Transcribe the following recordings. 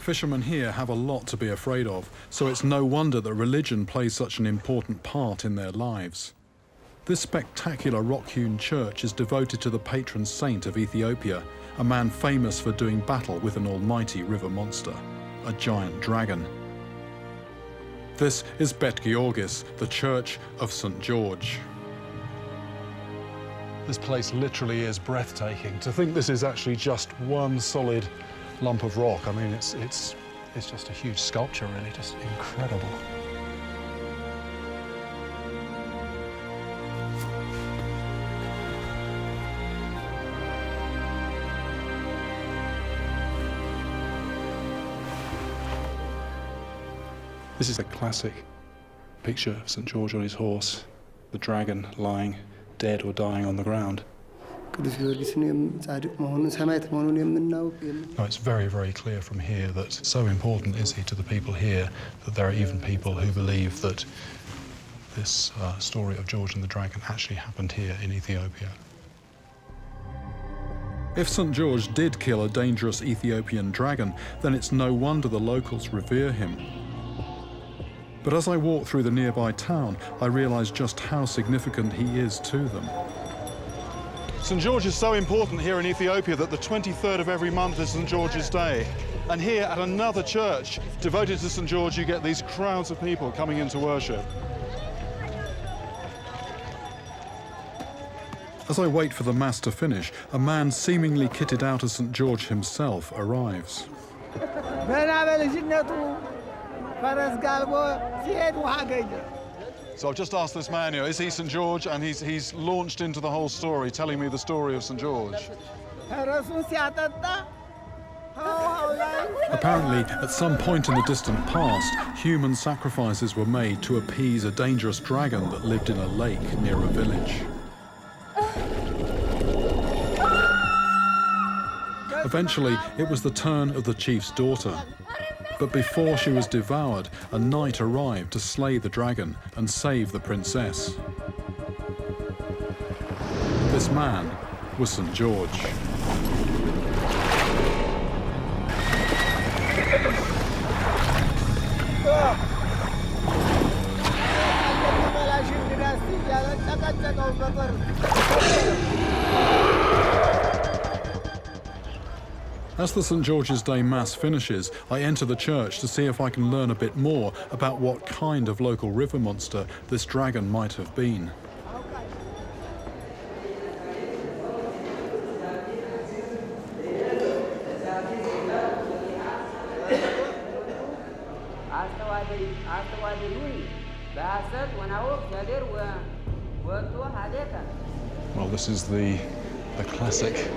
Fishermen here have a lot to be afraid of, so it's no wonder that religion plays such an important part in their lives. This spectacular rock-hewn church is devoted to the patron saint of Ethiopia, a man famous for doing battle with an almighty river monster, a giant dragon. This is Bet Georgis, the Church of St. George. This place literally is breathtaking. To think this is actually just one solid lump of rock, I mean, it's just a huge sculpture, really, just incredible. This is a classic picture of St. George on his horse, the dragon lying dead or dying on the ground. No, it's very, very clear from here that so important is he to the people here that there are even people who believe that this story of George and the dragon actually happened here in Ethiopia. If St. George did kill a dangerous Ethiopian dragon, then it's no wonder the locals revere him. But as I walk through the nearby town, I realise just how significant he is to them. St. George is so important here in Ethiopia that the 23rd of every month is St. George's Day. And here at another church devoted to St. George, you get these crowds of people coming in to worship. As I wait for the Mass to finish, a man seemingly kitted out as St. George himself arrives. So I've just asked this man, is he St. George? And he's launched into the whole story, telling me the story of St. George. Apparently, at some point in the distant past, human sacrifices were made to appease a dangerous dragon that lived in a lake near a village. Eventually, it was the turn of the chief's daughter. But before she was devoured, a knight arrived to slay the dragon and save the princess. This man was St. George. As the St. George's Day Mass finishes, I enter the church to see if I can learn a bit more about what kind of local river monster this dragon might have been. Well, this is the classic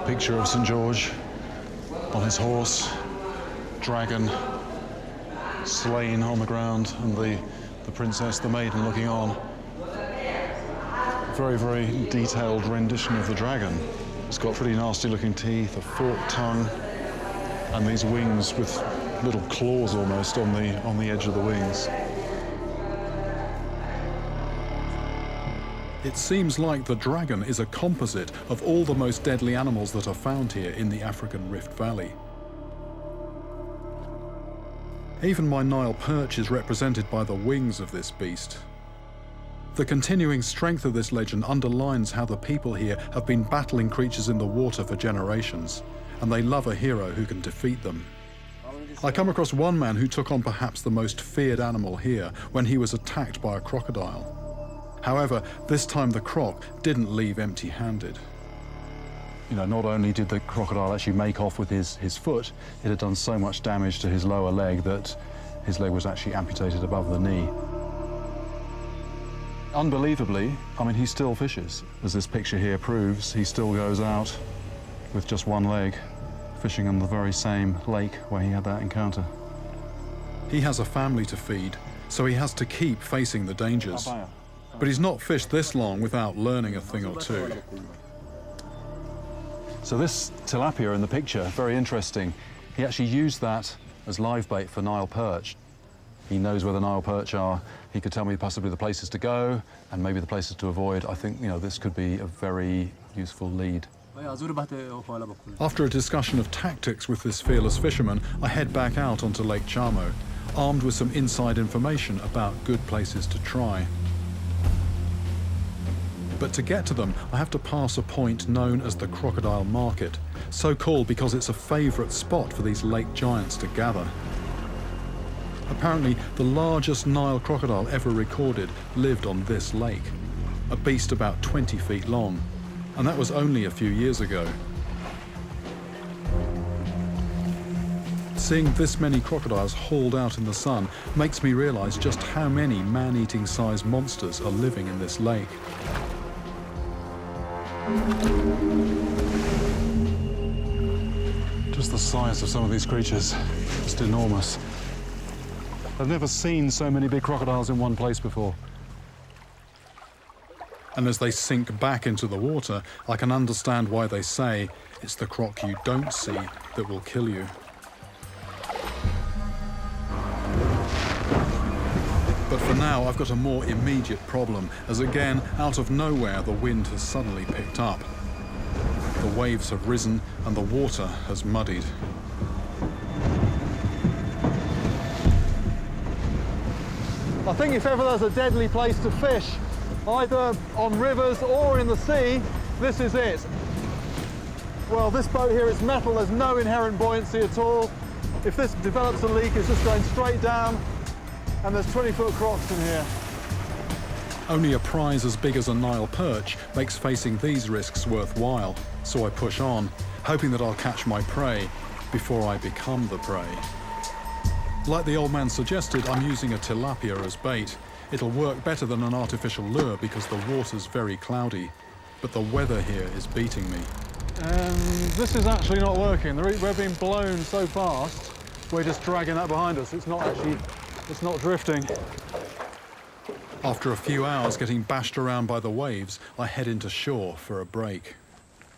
picture of St. George on his horse, dragon slain on the ground, and the princess, the maiden, looking on. Very, very detailed rendition of the dragon. It's got pretty nasty looking teeth, a forked tongue, and these wings with little claws almost on the edge of the wings. It seems like the dragon is a composite of all the most deadly animals that are found here in the African Rift Valley. Even my Nile perch is represented by the wings of this beast. The continuing strength of this legend underlines how the people here have been battling creatures in the water for generations, and they love a hero who can defeat them. I come across one man who took on perhaps the most feared animal here when he was attacked by a crocodile. However, this time the croc didn't leave empty-handed. You know, not only did the crocodile actually make off with his foot, it had done so much damage to his lower leg that his leg was actually amputated above the knee. Unbelievably, I mean, he still fishes. As this picture here proves, he still goes out with just one leg, fishing in the very same lake where he had that encounter. He has a family to feed, so he has to keep facing the dangers. But he's not fished this long without learning a thing or two. So this tilapia in the picture, very interesting. He actually used that as live bait for Nile perch. He knows where the Nile perch are. He could tell me possibly the places to go and maybe the places to avoid. I think, you know, this could be a very useful lead. After a discussion of tactics with this fearless fisherman, I head back out onto Lake Chamo, armed with some inside information about good places to try. But to get to them, I have to pass a point known as the Crocodile Market, so called because it's a favourite spot for these lake giants to gather. Apparently, the largest Nile crocodile ever recorded lived on this lake, a beast about 20 feet long, and that was only a few years ago. Seeing this many crocodiles hauled out in the sun makes me realise just how many man-eating sized monsters are living in this lake. Just the size of some of these creatures, just enormous. I've never seen so many big crocodiles in one place before. And as they sink back into the water, I can understand why they say it's the croc you don't see that will kill you. But for now, I've got a more immediate problem, as again, out of nowhere, the wind has suddenly picked up. The waves have risen and the water has muddied. I think if ever there's a deadly place to fish, either on rivers or in the sea, this is it. Well, this boat here is metal, there's no inherent buoyancy at all. If this develops a leak, it's just going straight down, and there's 20-foot crocs in here. Only a prize as big as a Nile perch makes facing these risks worthwhile, so I push on, hoping that I'll catch my prey before I become the prey. Like the old man suggested, I'm using a tilapia as bait. It'll work better than an artificial lure because the water's very cloudy, but the weather here is beating me. This is actually not working. We're being blown so fast, we're just dragging that behind us. It's not drifting. After a few hours getting bashed around by the waves, I head into shore for a break.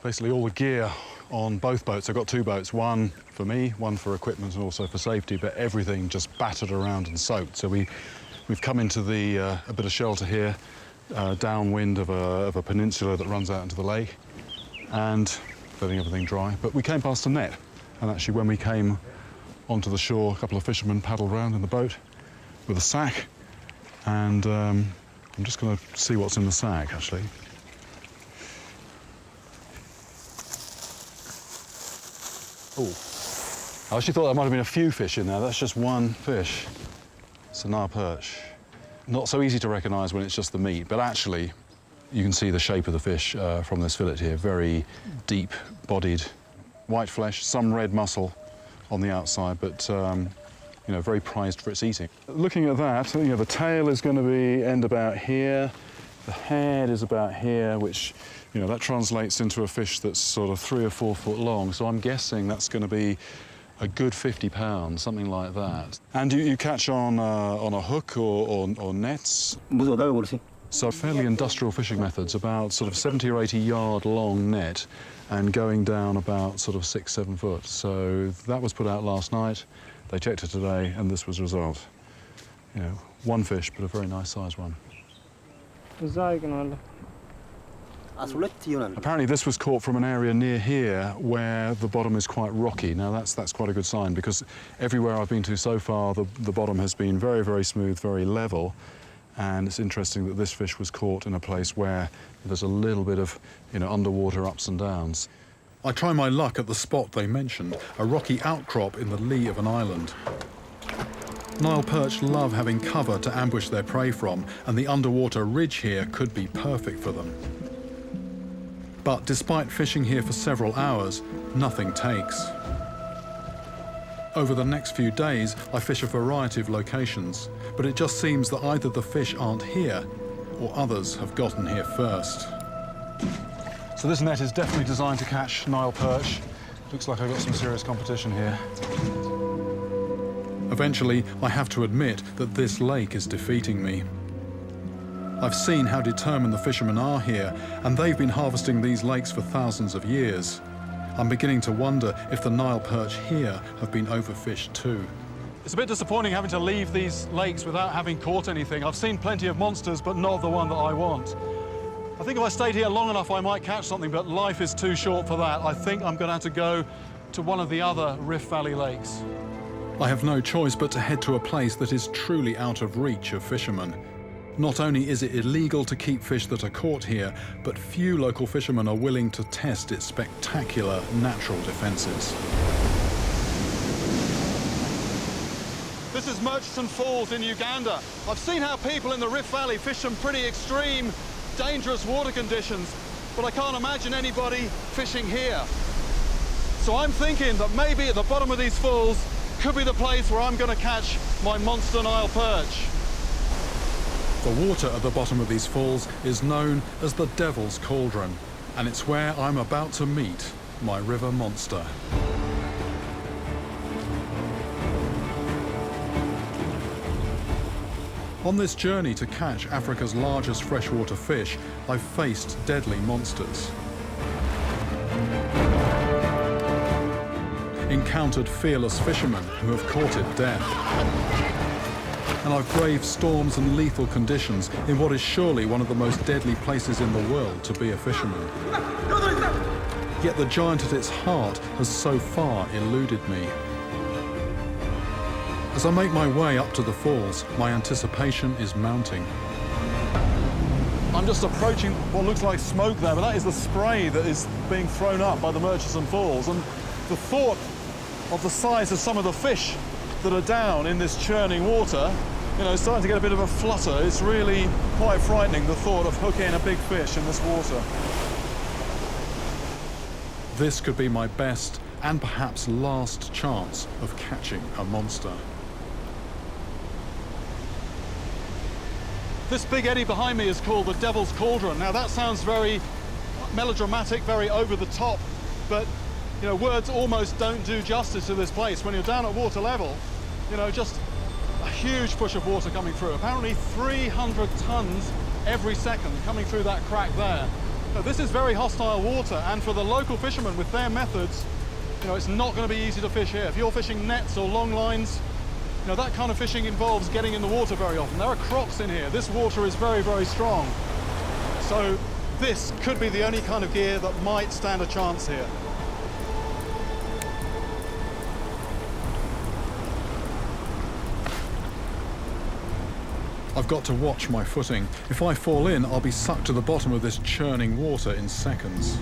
Basically all the gear on both boats, I've got two boats, one for me, one for equipment and also for safety, but everything just battered around and soaked. So we've come into a bit of shelter here, downwind of a peninsula that runs out into the lake, and letting everything dry. But we came past a net, and actually when we came onto the shore, a couple of fishermen paddled around in the boat with a sack, and I'm just going to see what's in the sack, actually. Oh, I actually thought there might have been a few fish in there. That's just one fish. It's a Nile perch. Not so easy to recognise when it's just the meat, but actually you can see the shape of the fish from this fillet here. Very deep-bodied, white flesh, some red muscle on the outside, but you know, very prized for its eating. Looking at that, you know, the tail is going to end about here. The head is about here, which, you know, that translates into a fish that's sort of 3 or 4 foot long. So I'm guessing that's going to be a good 50 pounds, something like that. And you catch on a hook or nets? So fairly industrial fishing methods, about sort of 70 or 80 yard long net and going down about sort of 6, 7 foot. So that was put out last night. They checked it today, and this was the result. You know, one fish, but a very nice sized one. Apparently this was caught from an area near here where the bottom is quite rocky. Now that's quite a good sign, because everywhere I've been to so far the bottom has been very, very smooth, very level, and it's interesting that this fish was caught in a place where there's a little bit of, you know, underwater ups and downs. I try my luck at the spot they mentioned, a rocky outcrop in the lee of an island. Nile perch love having cover to ambush their prey from, and the underwater ridge here could be perfect for them. But despite fishing here for several hours, nothing takes. Over the next few days, I fish a variety of locations, but it just seems that either the fish aren't here or others have gotten here first. So this net is definitely designed to catch Nile perch. Looks like I've got some serious competition here. Eventually, I have to admit that this lake is defeating me. I've seen how determined the fishermen are here, and they've been harvesting these lakes for thousands of years. I'm beginning to wonder if the Nile perch here have been overfished too. It's a bit disappointing having to leave these lakes without having caught anything. I've seen plenty of monsters, but not the one that I want. I think if I stayed here long enough, I might catch something, but life is too short for that. I think I'm going to have to go to one of the other Rift Valley lakes. I have no choice but to head to a place that is truly out of reach of fishermen. Not only is it illegal to keep fish that are caught here, but few local fishermen are willing to test its spectacular natural defences. This is Murchison Falls in Uganda. I've seen how people in the Rift Valley fish some pretty extreme, dangerous water conditions, but I can't imagine anybody fishing here. So I'm thinking that maybe at the bottom of these falls could be the place where I'm going to catch my monster Nile perch. The water at the bottom of these falls is known as the Devil's Cauldron, and it's where I'm about to meet my river monster. On this journey to catch Africa's largest freshwater fish, I've faced deadly monsters. Encountered fearless fishermen who have courted death. And I've braved storms and lethal conditions in what is surely one of the most deadly places in the world to be a fisherman. Yet the giant at its heart has so far eluded me. As I make my way up to the falls, my anticipation is mounting. I'm just approaching what looks like smoke there, but that is the spray that is being thrown up by the Murchison Falls. And the thought of the size of some of the fish that are down in this churning water, you know, starting to get a bit of a flutter. It's really quite frightening, the thought of hooking a big fish in this water. This could be my best and perhaps last chance of catching a monster. This big eddy behind me is called the Devil's Cauldron. Now that sounds very melodramatic, very over the top, but you know, words almost don't do justice to this place. When you're down at water level, you know, just a huge push of water coming through. Apparently 300 tons every second coming through that crack there. Now, this is very hostile water, and for the local fishermen with their methods, you know, it's not going to be easy to fish here. If you're fishing nets or long lines, you know, that kind of fishing involves getting in the water very often. There are crocs in here. This water is very, very strong. So this could be the only kind of gear that might stand a chance here. I've got to watch my footing. If I fall in, I'll be sucked to the bottom of this churning water in seconds.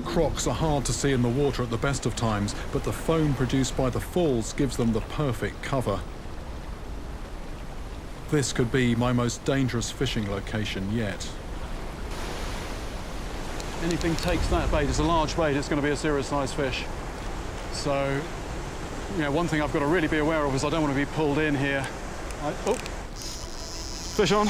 Crocs are hard to see in the water at the best of times, but the foam produced by the falls gives them the perfect cover. This could be my most dangerous fishing location yet. Anything takes that bait, it's a large bait, it's going to be a serious sized fish. So, you know, one thing I've got to really be aware of is I don't want to be pulled in here. Oh, fish on.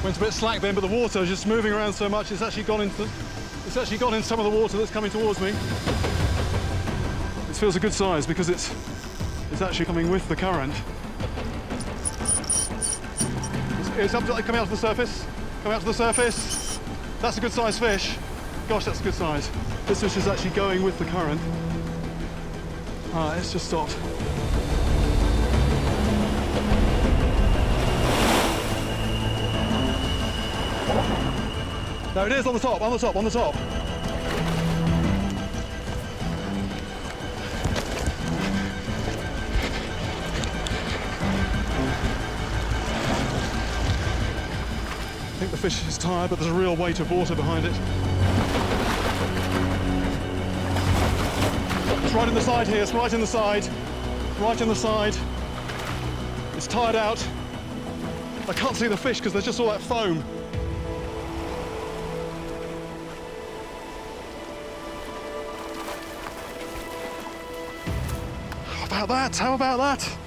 Went a bit slack then, but the water is just moving around so much, it's actually gone in some of the water that's coming towards me. This feels a good size because it's actually coming with the current. It's up to, coming out to the surface. Coming out to the surface. That's a good size fish. Gosh, that's a good size. This fish is actually going with the current. It's just stopped. There it is, on the top, on the top, on the top. I think the fish is tired, but there's a real weight of water behind it. It's right in the side here, it's right in the side. Right in the side. It's tired out. I can't see the fish because there's just all that foam. How about that? How about that?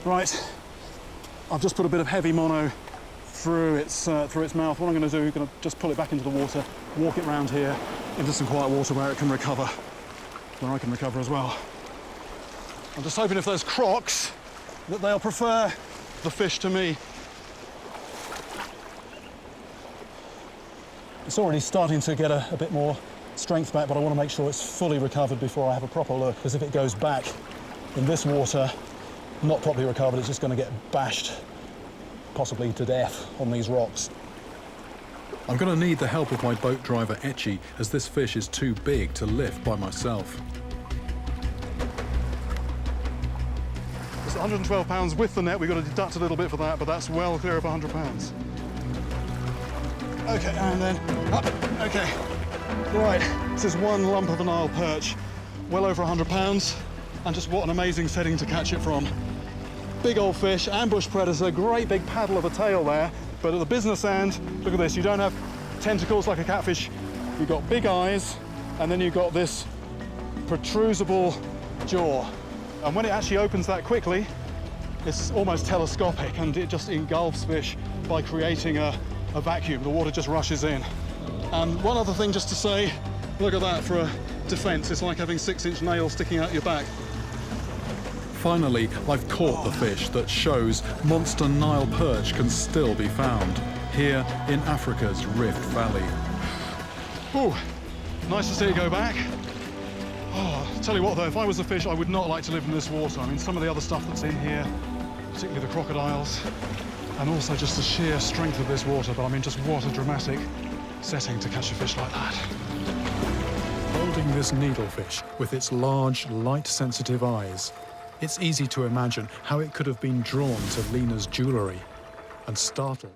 Right. I've just put a bit of heavy mono through its mouth. What I'm going to do, I'm going to just pull it back into the water, walk it round here into some quiet water where it can recover, where I can recover as well. I'm just hoping if there's crocs that they'll prefer the fish to me. It's already starting to get a bit more strength back, but I want to make sure it's fully recovered before I have a proper look, because if it goes back in this water, not properly recovered, it's just going to get bashed, possibly to death, on these rocks. I'm going to need the help of my boat driver Etchy, as this fish is too big to lift by myself. It's 112 pounds with the net. We've got to deduct a little bit for that, but that's well clear of 100 pounds. Okay, and then up. Okay, right. This is one lump of a Nile perch, well over 100 pounds, and just what an amazing setting to catch it from. Big old fish, ambush predator, great big paddle of a tail there, but at the business end, look at this, you don't have tentacles like a catfish, you've got big eyes, and then you've got this protrusible jaw. And when it actually opens that quickly, it's almost telescopic, and it just engulfs fish by creating a vacuum. The water just rushes in. And one other thing just to say, look at that for a defense. It's like having 6-inch nails sticking out your back. Finally, I've caught the fish that shows monster Nile perch can still be found here in Africa's Rift Valley. Ooh, nice to see it go back. Oh, tell you what though, if I was a fish, I would not like to live in this water. I mean, some of the other stuff that's in here, particularly the crocodiles, and also just the sheer strength of this water, but I mean, just what a dramatic setting to catch a fish like that. Holding this needlefish with its large, light-sensitive eyes, it's easy to imagine how it could have been drawn to Lena's jewellery and startled.